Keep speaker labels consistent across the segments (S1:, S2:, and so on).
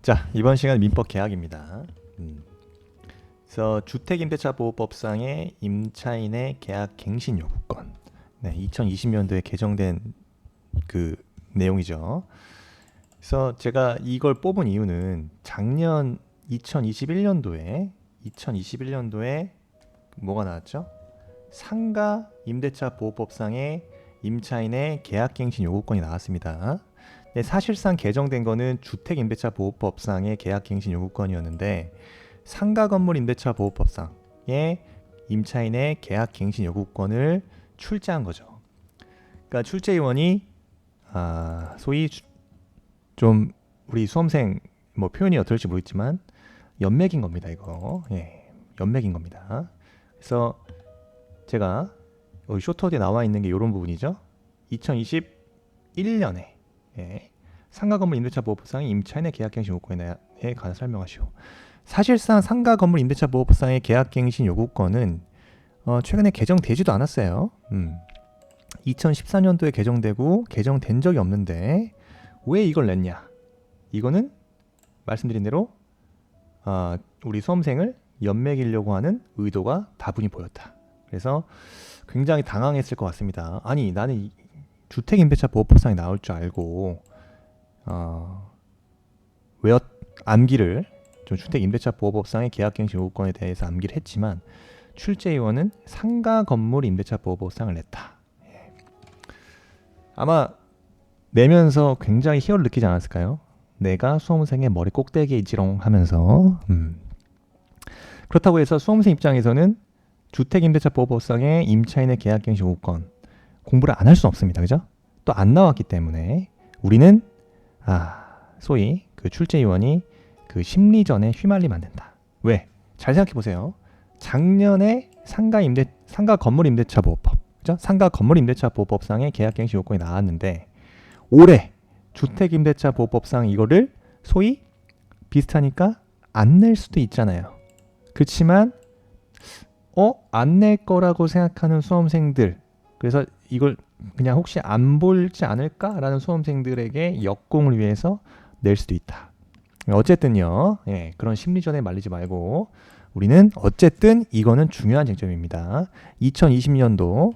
S1: 자, 이번 시간은 민법 계약입니다. 그래서 주택임대차보호법상의 임차인의 계약 갱신 요구권. 네, 2020년도에 개정된 그 내용이죠. 그래서 제가 이걸 뽑은 이유는 작년 2021년도에 뭐가 나왔죠? 상가 임대차 보호법상의 임차인의 계약갱신 요구권이 나왔습니다. 네, 사실상 개정된 거는 주택임대차 보호법상의 계약갱신 요구권이었는데 상가 건물 임대차 보호법상의 임차인의 계약갱신 요구권을 출제한 거죠. 그러니까 출제위원이 소위 좀 우리 수험생 뭐 표현이 어떨지 모르겠지만 연맥인 겁니다. 이거 연맥인 겁니다. 그래서 제가 여기 쇼트에 나와 있는 게 이런 부분이죠. 2021년에 상가 건물 임대차 보호법상의 임차인의 계약갱신 요구권에 관해 설명하시오. 사실상 상가 건물 임대차 보호법상의 계약갱신 요구권은 최근에 개정되지도 않았어요. 2014년도에 개정되고 개정된 적이 없는데 왜 이걸 냈냐? 이거는 말씀드린 대로 우리 수험생을 연맥이려고 하는 의도가 다분히 보였다. 그래서 굉장히 당황했을 것 같습니다. 아니, 나는 주택임대차 보호법상이 나올 줄 알고 왜 암기를 좀 주택임대차 보호법상의 계약갱신 요구권에 대해서 암기를 했지만 출제위원은 상가 건물 임대차 보호법상을 냈다. 아마 내면서 굉장히 희열을 느끼지 않았을까요? 내가 수험생의 머리 꼭대기이지롱 하면서 그렇다고 해서 수험생 입장에서는 주택임대차 보호법상의 임차인의 계약갱신 요구권 공부를 안 할 수는 없습니다. 그죠? 또 안 나왔기 때문에 우리는 소위 그 출제위원이 그 심리전에 휘말리면 안 된다. 왜? 잘 생각해 보세요. 작년에 상가 건물 임대차 보호법, 그죠? 상가 건물 임대차 보호법상의 계약갱신 요건이 나왔는데 올해 주택임대차 보호법상 이거를 소위 비슷하니까 안 낼 수도 있잖아요. 그렇지만 안 낼 거라고 생각하는 수험생들, 그래서 이걸 그냥 혹시 안 볼지 않을까라는 수험생들에게 역공을 위해서 낼 수도 있다. 어쨌든요, 그런 심리전에 말리지 말고 우리는 어쨌든 이거는 중요한 쟁점입니다. 2020년도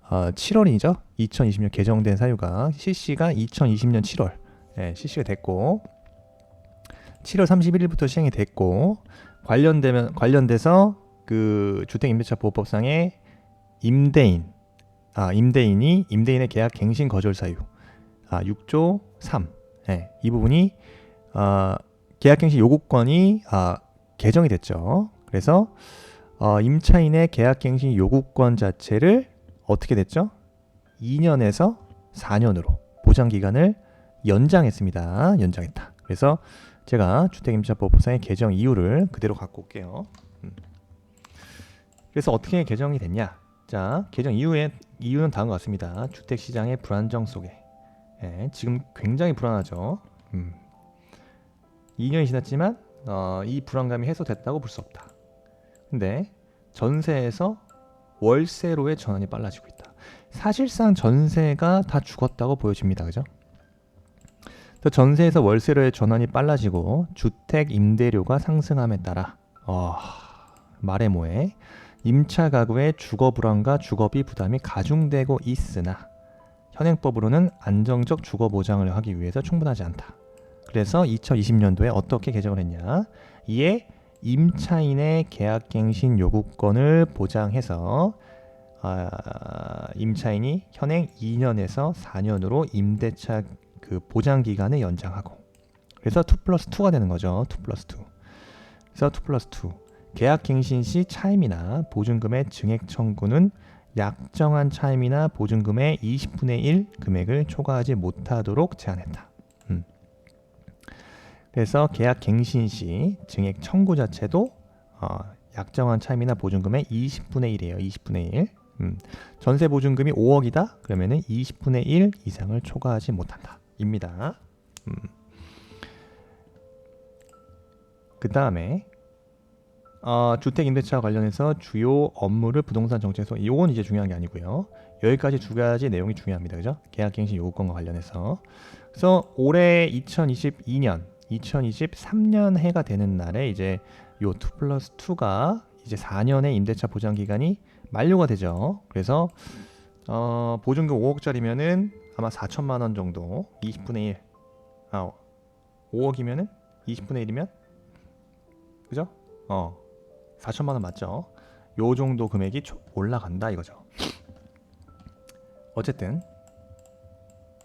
S1: 7월이죠. 2020년 개정된 사유가 CC가 2020년 7월 CC가 됐고 7월 31일부터 시행이 됐고 관련돼서 그 주택임대차보호법상의 임대인이 임대인의 계약 갱신 거절 사유 6조 3 이 부분이 계약 갱신 요구권이 개정이 됐죠. 그래서 임차인의 계약 갱신 요구권 자체를 어떻게 됐죠? 2년에서 4년으로 보장 기간을 연장했다. 그래서 제가 주택임대차보호법상의 개정 이유를 그대로 갖고 올게요. 그래서 어떻게 개정이 됐냐? 자, 개정 이유는 다음과 같습니다. 주택시장의 불안정 속에 지금 굉장히 불안하죠. 2년이 지났지만 이 불안감이 해소됐다고 볼 수 없다. 근데 전세에서 월세로의 전환이 빨라지고 있다. 사실상 전세가 다 죽었다고 보여집니다. 그죠? 전세에서 월세로의 전환이 빨라지고 주택 임대료가 상승함에 따라 말해 뭐해 임차 가구의 주거 불안과 주거비 부담이 가중되고 있으나 현행법으로는 안정적 주거 보장을 하기 위해서 충분하지 않다. 그래서 2020년도에 어떻게 개정을 했냐? 이에 임차인의 계약갱신 요구권을 보장해서 임차인이 현행 2년에서 4년으로 임대차 그 보장 기간을 연장하고 그래서 2+2가 되는 거죠. 2+2. 그래서 2+2. 계약갱신 시 차임이나 보증금의 증액 청구는 약정한 차임이나 보증금의 20분의 1 금액을 초과하지 못하도록 제한했다. 그래서 계약갱신 시 증액 청구 자체도 약정한 차임이나 보증금의 20분의 1이에요. 20분의 1. 전세 보증금이 5억이다. 그러면은 20분의 1 이상을 초과하지 못한다. 입니다. 그 다음에 주택임대차와 관련해서 주요 업무를 부동산 정책에서 이건 이제 중요한 게 아니고요. 여기까지 두 가지 내용이 중요합니다. 그죠? 계약갱신 요구권과 관련해서. 그래서 올해 2022년 2023년 해가 되는 날에 이제 요 2+2가 이제 4년의 임대차 보장 기간이 만료가 되죠. 그래서 보증금 5억짜리면은 아마 4천만 원 정도, 20분의 1. 5억이면은 20분의 1이면 그죠? 4천만 원 맞죠? 요 정도 금액이 올라간다 이거죠. 어쨌든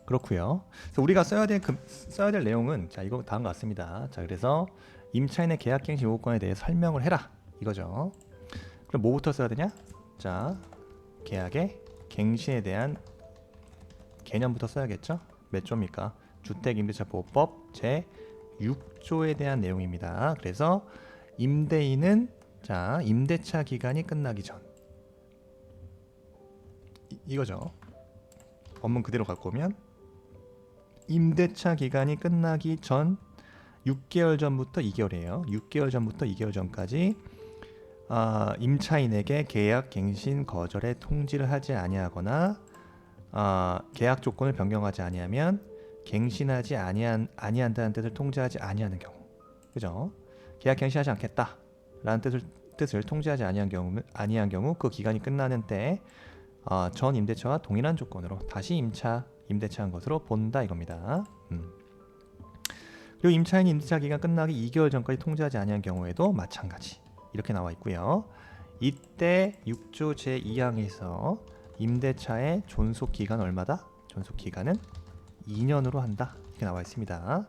S1: 그렇고요. 그래서 우리가 써야 될 내용은 자 이거 다음 것 같습니다. 자 그래서 임차인의 계약갱신 요구권에 대해 설명을 해라 이거죠. 그럼 뭐부터 써야 되냐? 자 계약의 갱신에 대한 개념부터 써야겠죠. 몇 조입니까? 주택임대차보호법 제 6조에 대한 내용입니다. 그래서 임대인은 자 임대차 기간이 끝나기 전 이거죠. 원문 그대로 갖고 오면 임대차 기간이 끝나기 전 6개월 전부터 2개월이에요. 6개월 전부터 2개월 전까지 임차인에게 계약 갱신 거절의 통지를 하지 아니하거나 계약 조건을 변경하지 아니하면 갱신하지 아니한다는 뜻을 통지하지 아니하는 경우, 그죠? 계약 갱신하지 않겠다라는 뜻을 통지하지 아니한 경우 그 기간이 끝나는 때 전 임대차와 동일한 조건으로 다시 임대차한 것으로 본다 이겁니다. 그리고 임차인이 임대차 기간 끝나기 2개월 전까지 통지하지 아니한 경우에도 마찬가지 이렇게 나와 있고요. 이때 6조 제2항에서 임대차의 존속 기간 얼마다? 존속 기간은 2년으로 한다 이렇게 나와 있습니다.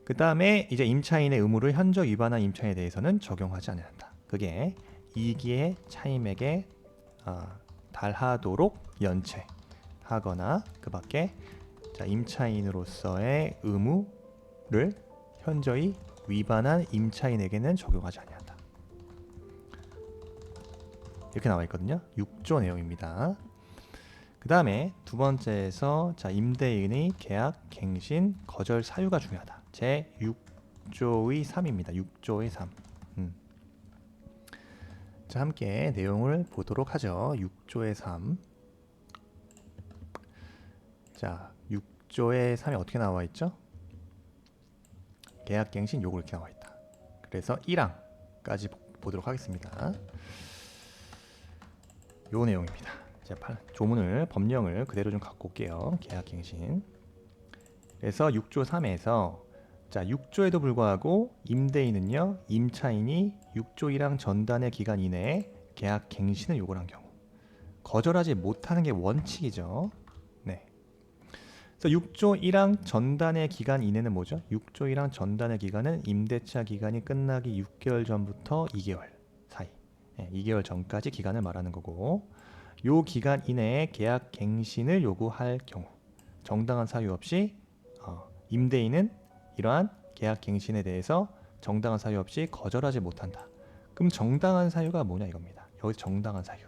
S1: 그 다음에 이제 임차인의 의무를 현저 위반한 임차인에 대해서는 적용하지 않는다. 그게 2기의 차임액에 달하도록 연체하거나 그 밖에 임차인으로서의 의무를 현저히 위반한 임차인에게는 적용하지 아니한다. 이렇게 나와 있거든요. 6조 내용입니다. 그 다음에 두 번째에서 임대인의 계약 갱신 거절 사유가 중요하다. 제 6조의 3입니다. 6조의 3. 자, 함께 내용을 보도록 하죠. 6조의 3. 자, 6조의 3이 어떻게 나와 있죠? 계약갱신 요구 이렇게 나와 있다. 그래서 1항까지 보도록 하겠습니다. 요 내용입니다. 제가 조문을 법령을 그대로 좀 갖고 올게요. 계약갱신. 그래서 6조 3에서 자 6조에도 불구하고 임대인은요 임차인이 6조 1항 전단의 기간 이내에 계약갱신을 요구를 한 경우 거절하지 못하는 게 원칙이죠. 네. 그래서 6조 1항 전단의 기간 이내는 뭐죠? 6조 1항 전단의 기간은 임대차 기간이 끝나기 6개월 전부터 2개월 사이, 2개월 전까지 기간을 말하는 거고, 요 기간 이내에 계약 갱신을 요구할 경우 정당한 사유 없이 임대인은 이러한 계약 갱신에 대해서 정당한 사유 없이 거절하지 못한다. 그럼 정당한 사유가 뭐냐 이겁니다. 여기서 정당한 사유.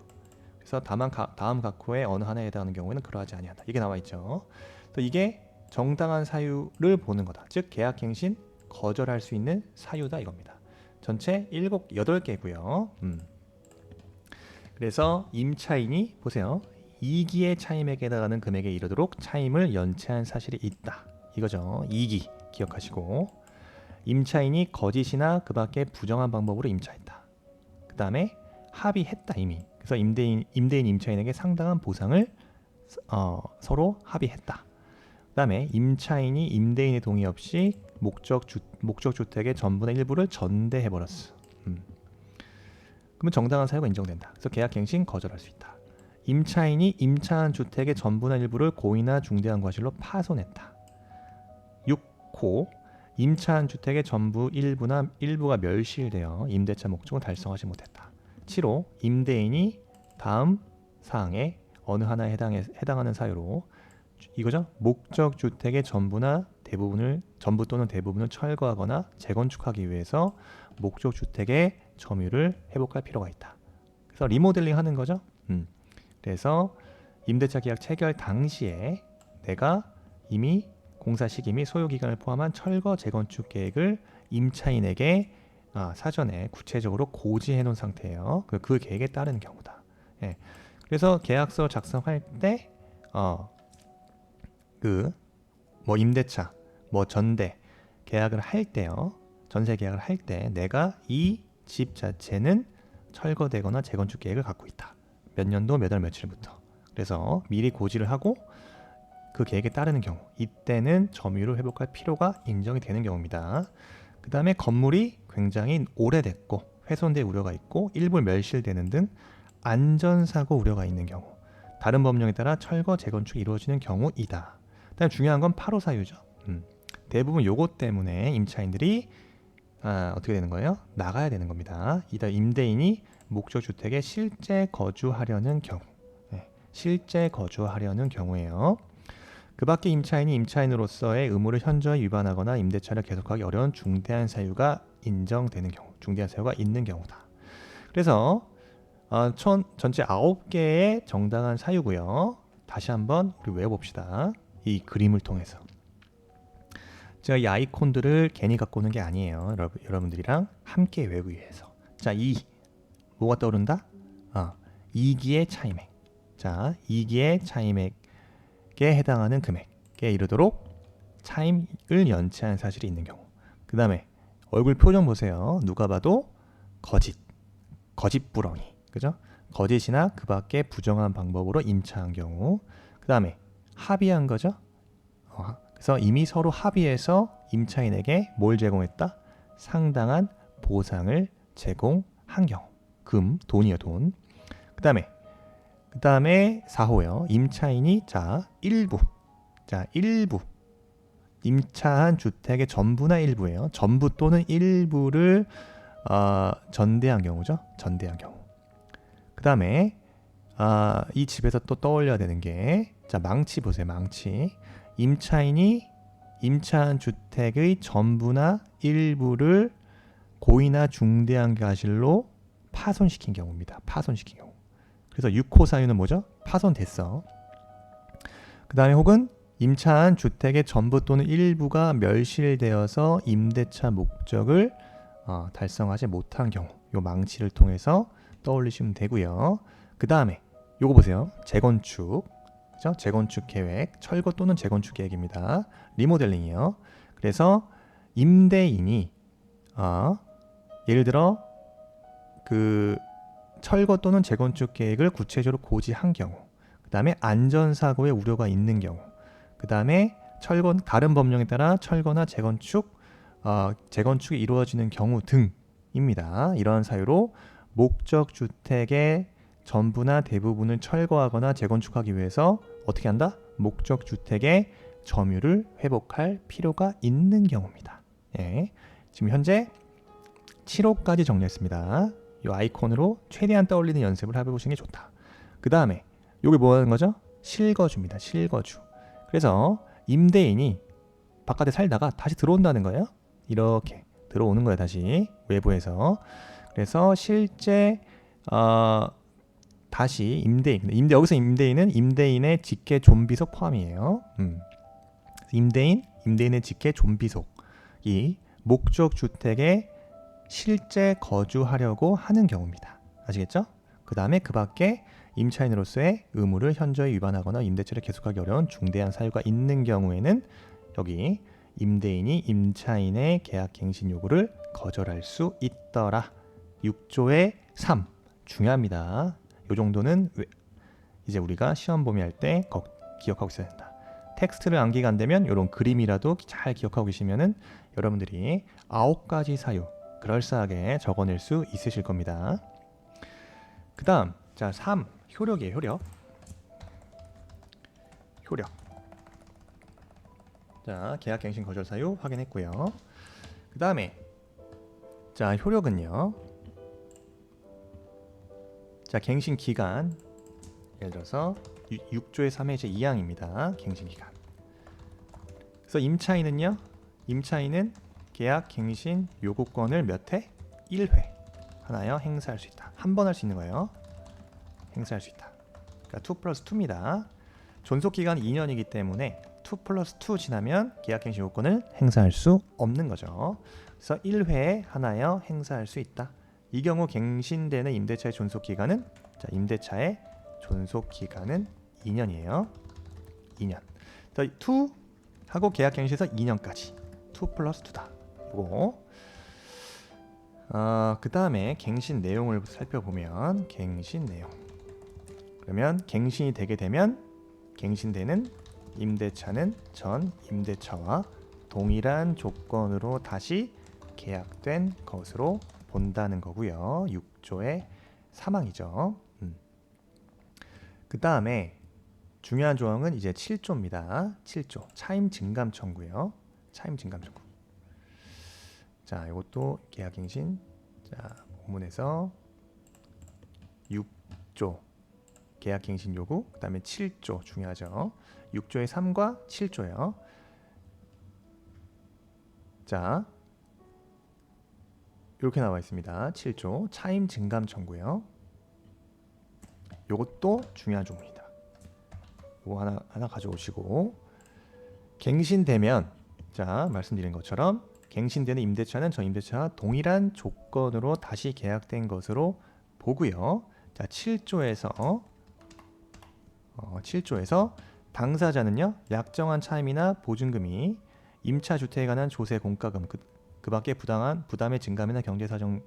S1: 그래서 다음 각호의 어느 하나에 해당하는 경우에는 그러하지 아니한다. 이게 나와 있죠. 또 이게 정당한 사유를 보는 거다. 즉 계약갱신 거절할 수 있는 사유다 이겁니다. 전체 8개고요. 그래서 임차인이 보세요. 2기의 차임액에 해당하는 금액에 이르도록 차임을 연체한 사실이 있다. 이거죠. 2기 기억하시고, 임차인이 거짓이나 그 밖에 부정한 방법으로 임차했다. 그 다음에 합의했다 이미. 그래서 임대인 임차인에게 상당한 보상을 서로 합의했다. 그 다음에 임차인이 임대인의 동의 없이 목적주택의 전분의 일부를 전대해버렸어. 그러면 정당한 사유가 인정된다. 그래서 계약갱신 거절할 수 있다. 임차인이 임차한 주택의 전부나 일부를 고의나 중대한 과실로 파손했다. 6호 임차한 주택의 전부 일부가 멸실되어 임대차 목적을 달성하지 못했다. 7호 임대인이 다음 사항에 어느 하나에 해당하는 사유로 이거죠. 목적 주택의 전부 또는 대부분을 철거하거나 재건축하기 위해서 목적 주택의 점유를 회복할 필요가 있다. 그래서 리모델링 하는 거죠. 그래서 임대차 계약 체결 당시에 내가 이미 공사 시기 및 소요 기간을 포함한 철거 재건축 계획을 임차인에게 사전에 구체적으로 고지해 놓은 상태예요. 그 계획에 따른 경우다. 예. 그래서 계약서 작성할 때 임대차, 전대, 계약을 할 때요. 전세 계약을 할 때 내가 이 집 자체는 철거되거나 재건축 계획을 갖고 있다. 몇 년도 몇 월 며칠부터. 그래서 미리 고지를 하고 그 계획에 따르는 경우 이때는 점유를 회복할 필요가 인정이 되는 경우입니다. 그 다음에 건물이 굉장히 오래됐고 훼손될 우려가 있고 일부 멸실되는 등 안전사고 우려가 있는 경우 다른 법령에 따라 철거 재건축이 이루어지는 경우이다. 그다음 중요한 건 8호 사유죠. 대부분 요것 때문에 임차인들이 어떻게 되는 거예요? 나가야 되는 겁니다. 이다 임대인이 목적주택에 실제 거주하려는 경우, 실제 거주하려는 경우에요. 그 밖에 임차인이 임차인으로서의 의무를 현저히 위반하거나 임대차를 계속하기 어려운 중대한 사유가 인정되는 경우, 중대한 사유가 있는 경우다. 그래서 전체 9개의 정당한 사유고요. 다시 한번 우리 외워봅시다. 이 그림을 통해서. 제가 이 아이콘들을 괜히 갖고 오는 게 아니에요. 여러분들이랑 함께 외우기 위해서. 자, 뭐가 떠오른다? 2기의 차임액. 자, 2기의 차임액에 해당하는 금액에 이르도록 차임을 연체한 사실이 있는 경우. 그 다음에 얼굴 표정 보세요. 누가 봐도 거짓부렁이. 그죠? 거짓이나 그 밖에 부정한 방법으로 임차한 경우. 그 다음에 합의한 거죠. 그래서 이미 서로 합의해서 임차인에게 뭘 제공했다? 상당한 보상을 제공한 경우. 돈이요, 돈. 그 다음에 4호요. 임차인이 일부 임차한 주택의 전부나 일부예요. 전부 또는 일부를 전대한 경우죠. 전대한 경우. 그 다음에 이 집에서 또 떠올려야 되는 게 망치 보세요. 망치. 임차인이 임차한 주택의 전부나 일부를 고의나 중대한 과실로 파손시킨 경우입니다. 파손시킨 경우. 그래서 6호 사유는 뭐죠? 파손됐어. 그 다음에 혹은 임차한 주택의 전부 또는 일부가 멸실되어서 임대차 목적을 달성하지 못한 경우. 요 망치를 통해서 떠올리시면 되고요. 그 다음에 요거 보세요. 재건축. 그렇죠? 재건축 계획, 철거 또는 재건축 계획입니다. 리모델링이요. 그래서 임대인이 예를 들어 그 철거 또는 재건축 계획을 구체적으로 고지한 경우, 그 다음에 안전사고의 우려가 있는 경우, 그 다음에 다른 법령에 따라 철거나 재건축이 이루어지는 경우 등입니다. 이러한 사유로 목적주택의 전부나 대부분을 철거하거나 재건축하기 위해서 어떻게 한다? 목적주택의 점유를 회복할 필요가 있는 경우입니다. 지금 현재 7호까지 정리했습니다. 이 아이콘으로 최대한 떠올리는 연습을 해보시는 게 좋다. 그 다음에 이게 뭐 하는 거죠? 실거주입니다. 실거주. 그래서 임대인이 바깥에 살다가 다시 들어온다는 거예요. 이렇게 들어오는 거예요. 다시 외부에서. 그래서 실제 다시 여기서 임대인은 임대인의 직계 존비속 포함이에요. 임대인의 직계 존비속이 목적 주택에 실제 거주하려고 하는 경우입니다. 아시겠죠? 그 다음에 그 밖에 임차인으로서의 의무를 현저히 위반하거나 임대차를 계속하기 어려운 중대한 사유가 있는 경우에는 여기 임대인이 임차인의 계약갱신 요구를 거절할 수 있더라. 6조의 3 중요합니다. 요 정도는 이제 우리가 시험 범위할 때 기억하고 있어야 된다. 텍스트를 암기가 안 되면 이런 그림이라도 잘 기억하고 계시면은 여러분들이 9가지 사유 그럴싸하게 적어낼 수 있으실 겁니다. 그 다음 3 효력이에요. 효력. 계약갱신 거절 사유 확인했고요. 그 다음에 효력은요. 갱신 기간 예를 들어서 6조의 3의 제 2항입니다. 갱신 기간. 그래서 임차인은 계약 갱신 요구권을 몇 회? 1회 하나요? 행사할 수 있다. 한 번 할 수 있는 거예요. 행사할 수 있다. 그러니까 2+2입니다. 존속 기간 2년이기 때문에 2+2 지나면 계약 갱신 요구권을 행사할 수 없는 거죠. 그래서 1회에 하나여 행사할 수 있다. 이 경우 갱신되는 임대차의 존속 기간은 임대차의 존속 기간은 2년이에요. 2년. 2 하고 계약 갱신에서 2년까지. 2 플러스 2다. 이거. 그 다음에 갱신 내용을 살펴보면 갱신 내용. 그러면 갱신이 되게 되면 갱신되는 임대차는 전 임대차와 동일한 조건으로 다시 계약된 것으로 본다는 거고요. 6조의 3항이죠. 그 다음에 중요한 조항은 이제 7조입니다. 7조 차임 증감 청구요. 차임 증감 청구. 자, 이것도 계약갱신. 자, 본문에서 6조 계약갱신 요구. 그 다음에 7조 중요하죠. 6조의 3과 7조요. 자, 이렇게 나와 있습니다. 7조 차임 증감 청구요. 요것도 중요한 조문이다. 이거 하나 가져오시고, 갱신되면, 자, 말씀드린 것처럼 갱신되는 임대차는 전 임대차와 동일한 조건으로 다시 계약된 것으로 보고요. 자, 7조에서 당사자는요, 약정한 차임이나 보증금이 임차 주택에 관한 조세 공과금 그 밖에 부담의 증감이나 경제 사정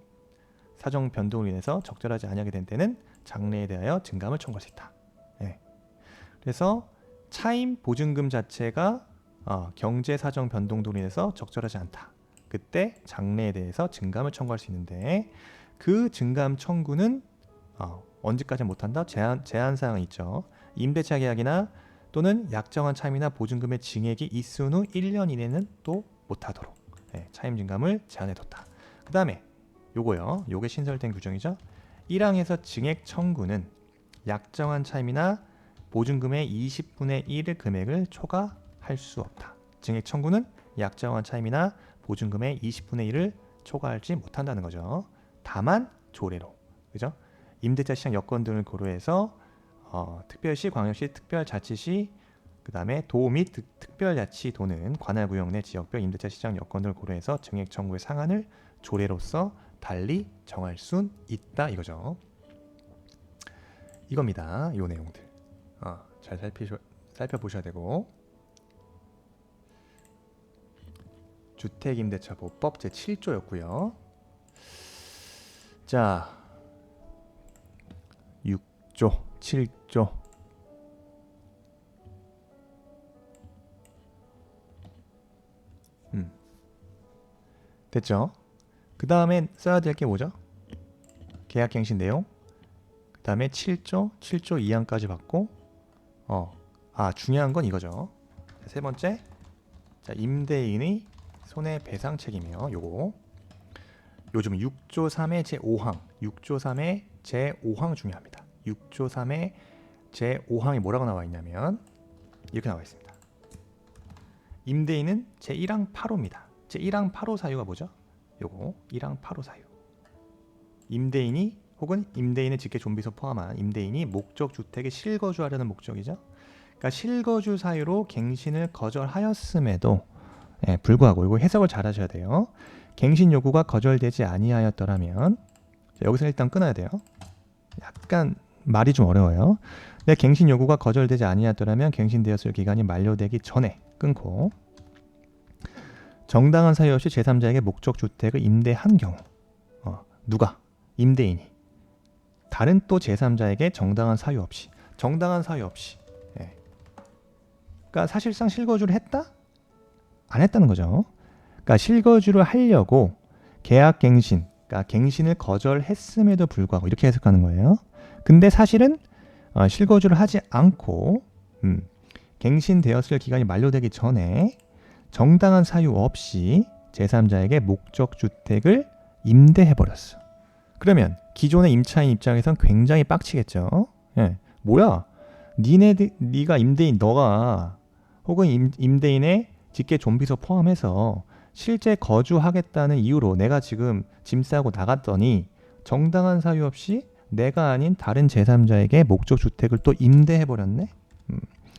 S1: 변동으로 인해서 적절하지 아니하게 된 때는 장래에 대하여 증감을 청구할 수 있다. 네. 그래서 차임 보증금 자체가 경제 사정 변동 등으로 인해서 적절하지 않다. 그때 장래에 대해서 증감을 청구할 수 있는데, 그 증감 청구는 언제까지 못한다? 제한 사항이 있죠. 임대차 계약이나 또는 약정한 차임이나 보증금의 증액이 있은 후 1년 이내는 또 못하도록 차임 증감을 제한해뒀다. 그 다음에 요게 신설된 규정이죠. 1항에서 증액 청구는 약정한 차임이나 보증금의 20분의 1의 금액을 초과할 수 없다. 증액 청구는 약정한 차임이나 보증금의 20분의 1을 초과하지 못한다는 거죠. 다만 조례로, 그죠? 임대차 시장 여건 등을 고려해서 특별시, 광역시, 특별자치시, 그 다음에 도 및 특별자치도는 관할 구역 내 지역별 임대차 시장 여건 등을 고려해서 증액 청구의 상한을 조례로서 달리 정할 수 있다 이거죠. 이겁니다. 이 내용들 잘 살펴보셔야 되고, 주택임대차보호법 제7조였고요. 자, 6조, 7조. 됐죠? 그 다음에 써야 될 게 뭐죠? 계약갱신 내용. 그 다음에 7조 2항까지 받고, 중요한 건 이거죠. 세 번째, 자, 임대인의 손해배상 책임이요. 요즘 6조 3의 제5항, 6조 3의 제5항 중요합니다. 6조 3의 제5항이 뭐라고 나와 있냐면 이렇게 나와 있습니다. 임대인은 제1항 8호입니다. 제1항 8호 사유가 뭐죠? 요거 1항 8호 사유. 임대인이 혹은 임대인의 직계 좀비소 포함한 임대인이 목적 주택에 실거주하려는 목적이죠. 그러니까 실거주 사유로 갱신을 거절하였음에도 불구하고, 이거 해석을 잘 하셔야 돼요. 갱신 요구가 거절되지 아니하였더라면, 여기서 일단 끊어야 돼요. 약간 말이 좀 어려워요. 내 갱신 요구가 거절되지 아니하였더라면 갱신되었을 기간이 만료되기 전에 끊고, 정당한 사유 없이 제3자에게 목적 주택을 임대한 경우, 누가? 임대인이 다른 또 제3자에게 정당한 사유 없이, 그러니까 사실상 실거주를 했다? 안 했다는 거죠. 그러니까 실거주를 하려고 계약갱신, 그러니까 갱신을 거절했음에도 불구하고, 이렇게 해석하는 거예요. 근데 사실은 실거주를 하지 않고 갱신되었을 기간이 만료되기 전에 정당한 사유 없이 제3자에게 목적 주택을 임대해버렸어. 그러면 기존의 임차인 입장에선 굉장히 빡치겠죠. 뭐야? 네가 임대인, 너가 혹은 임대인의 직계 좀비소 포함해서 실제 거주하겠다는 이유로 내가 지금 짐 싸고 나갔더니 정당한 사유 없이 내가 아닌 다른 제3자에게 목적 주택을 또 임대해버렸네?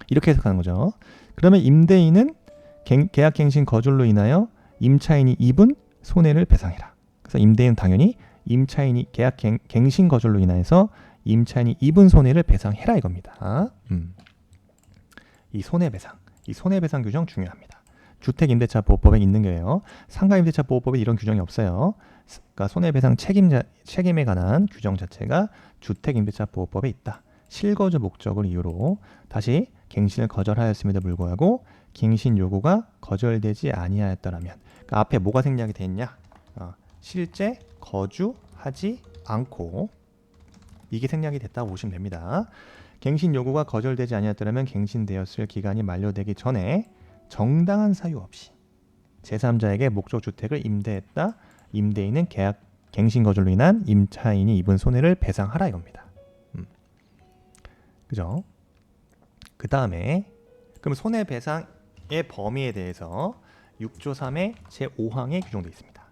S1: 이렇게 해석하는 거죠. 그러면 임대인은 계약갱신 거절로 인하여 임차인이 입은 손해를 배상해라. 그래서 임대인은 당연히 임차인이 계약갱신 거절로 인해서 임차인이 입은 손해를 배상해라 이겁니다. 이 손해배상 규정 중요합니다. 주택임대차보호법에 있는 거예요. 상가임대차보호법에 이런 규정이 없어요. 그러니까 손해배상 책임에 관한 규정 자체가 주택임대차보호법에 있다. 실거주 목적을 이유로 다시 갱신을 거절하였음에도 불구하고 갱신 요구가 거절되지 아니하였더라면, 그러니까 앞에 뭐가 생략이 돼 있냐? 실제 거주하지 않고, 이게 생략이 됐다고 보시면 됩니다. 갱신 요구가 거절되지 아니하였더라면 갱신되었을 기간이 만료되기 전에 정당한 사유 없이 제3자에게 목적 주택을 임대했다. 임대인은 계약 갱신 거절로 인한 임차인이 입은 손해를 배상하라 이겁니다. 그죠? 그 다음에 그럼 손해배상의 범위에 대해서 6조 3의 제5항에 규정되어 있습니다.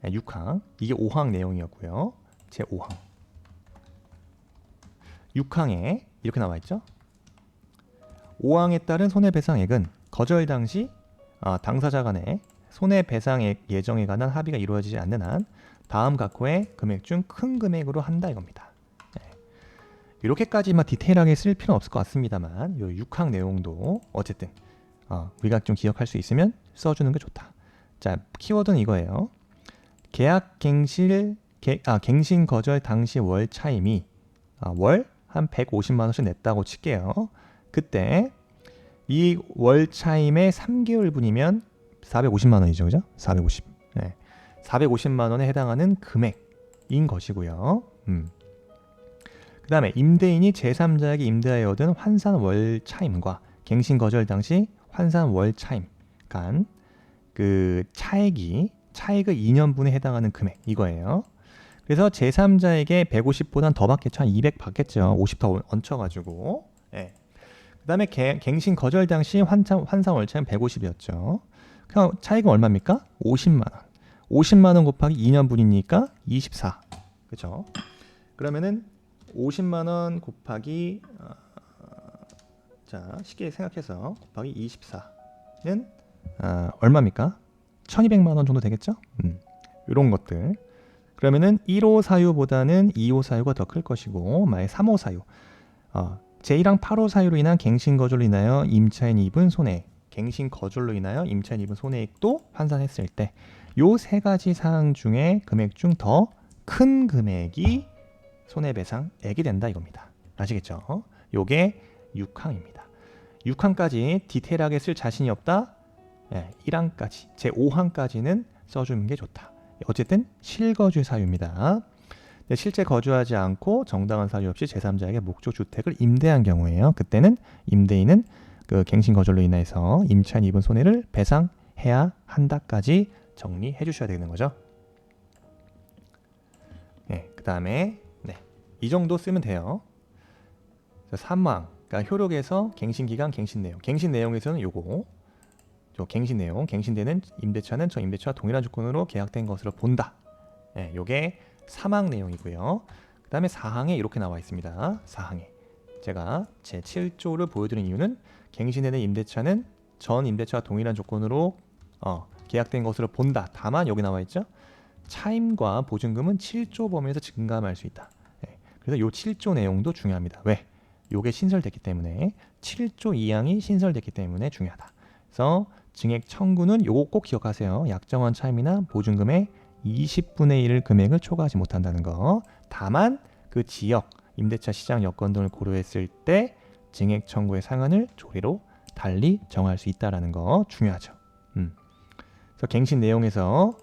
S1: 6항, 이게 5항 내용이었고요. 제5항 6항에 이렇게 나와 있죠. 5항에 따른 손해배상액은 거절 당시 당사자 간의 손해배상액 예정에 관한 합의가 이루어지지 않는 한 다음 각호의 금액 중 큰 금액으로 한다 이겁니다. 이렇게까지만 디테일하게 쓸 필요는 없을 것 같습니다만 이 6항 내용도 어쨌든 우리가 좀 기억할 수 있으면 써주는 게 좋다. 자, 키워드는 이거예요. 계약 갱신 거절 당시 월 차임이 월 한 150만 원씩 냈다고 칠게요. 그때 이 월 차임의 3개월분이면 450만 원이죠. 그죠? 450. 네. 450만 원에 해당하는 금액인 것이고요. 그 다음에 임대인이 제3자에게 임대하여 얻은 환산 월 차임과 갱신 거절 당시 환산 월 차임 간 그 차액을 2년분에 해당하는 금액 이거예요. 그래서 제3자에게 150보단 더 받겠죠. 한 200 받겠죠. 50 더 얹혀가지고. 예. 그 다음에 갱신 거절 당시 환산 월 차임 150이었죠. 그럼 차이가 얼마입니까? 50만 원. 50만 원 곱하기 2년분이니까 24. 그렇죠? 그러면은 50만 원 곱하기 자, 쉽게 생각해서 곱하기 24는 얼마입니까? 1200만 원 정도 되겠죠? 이런 것들. 그러면은 1호 사유보다는 2호 사유가 더 클 것이고, 만약 3호 사유, 제1항 8호 사유로 인한 갱신 거절로 인하여 임차인이 입은 손해, 갱신 거절로 인하여 임차인이 입은 손해액도 환산했을 때, 요 세 가지 사항 중에 금액 중 더 큰 금액이 손해배상액이 된다 이겁니다. 아시겠죠? 요게 6항입니다. 6항까지 디테일하게 쓸 자신이 없다? 1항까지, 제5항까지는 써주는 게 좋다. 어쨌든 실거주 사유입니다. 실제 거주하지 않고 정당한 사유 없이 제3자에게 목적 주택을 임대한 경우에요. 그때는 임대인은 그 갱신 거절로 인해서 임차인이 입은 손해를 배상해야 한다까지 정리해 주셔야 되는 거죠. 그 다음에 이 정도 쓰면 돼요. 3항, 그러니까 효력에서 갱신 기간, 갱신 내용. 갱신 내용에서는 요거. 갱신 내용, 갱신되는 임대차는 저 임대차와 동일한 조건으로 계약된 것으로 본다. 요게 3항 내용이고요. 그 다음에 4항에 이렇게 나와 있습니다. 4항에 제가 제 7조를 보여드린 이유는 갱신되는 임대차는 전 임대차와 동일한 조건으로 계약된 것으로 본다. 다만 여기 나와 있죠. 차임과 보증금은 7조 범위에서 증감할 수 있다. 그래서 요 7조 내용도 중요합니다. 왜? 요게 신설됐기 때문에 7조 2항이 신설됐기 때문에 중요하다. 그래서 증액 청구는 요거 꼭 기억하세요. 약정한 차임이나 보증금의 20분의 1 금액을 초과하지 못한다는 거. 다만 그 지역, 임대차 시장 여건 등을 고려했을 때 증액 청구의 상한을 조례로 달리 정할 수 있다는 거 중요하죠. 그래서 갱신 내용에서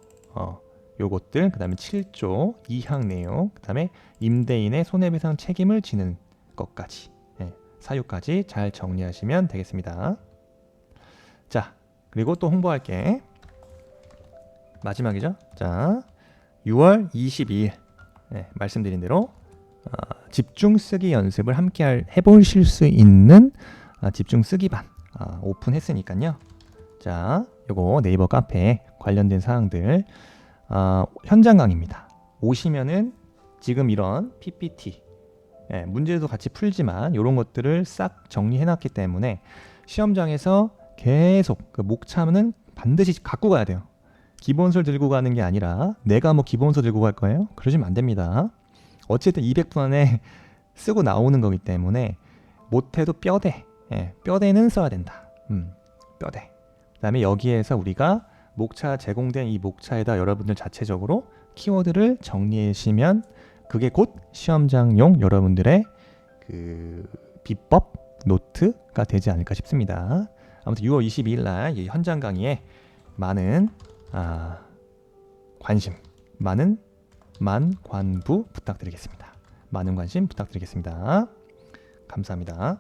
S1: 요것들, 그 다음에 7조 2항 내용, 그 다음에 임대인의 손해배상 책임을 지는 것까지, 사유까지 잘 정리하시면 되겠습니다. 자, 그리고 또 홍보할게. 마지막이죠. 자, 6월 22일 말씀드린 대로 집중 쓰기 연습을 함께 해보실 수 있는 집중 쓰기반 오픈했으니까요. 자, 요거 네이버 카페에 관련된 사항들 현장 강의입니다. 오시면은 지금 이런 PPT 문제도 같이 풀지만 이런 것들을 싹 정리해놨기 때문에 시험장에서 계속 그 목차는 반드시 갖고 가야 돼요. 기본서를 들고 가는 게 아니라 내가 뭐 기본서 들고 갈 거예요? 그러시면 안 됩니다. 어쨌든 200분 안에 쓰고 나오는 거기 때문에 못해도 뼈대, 뼈대는 써야 된다. 뼈대. 그다음에 여기에서 우리가 목차 제공된 이 목차에다 여러분들 자체적으로 키워드를 정리하시면 그게 곧 시험장용 여러분들의 그 비법 노트가 되지 않을까 싶습니다. 아무튼 6월 22일 날 이 현장 강의에 많은 관심, 많은 만관부 부탁드리겠습니다. 많은 관심 부탁드리겠습니다. 감사합니다.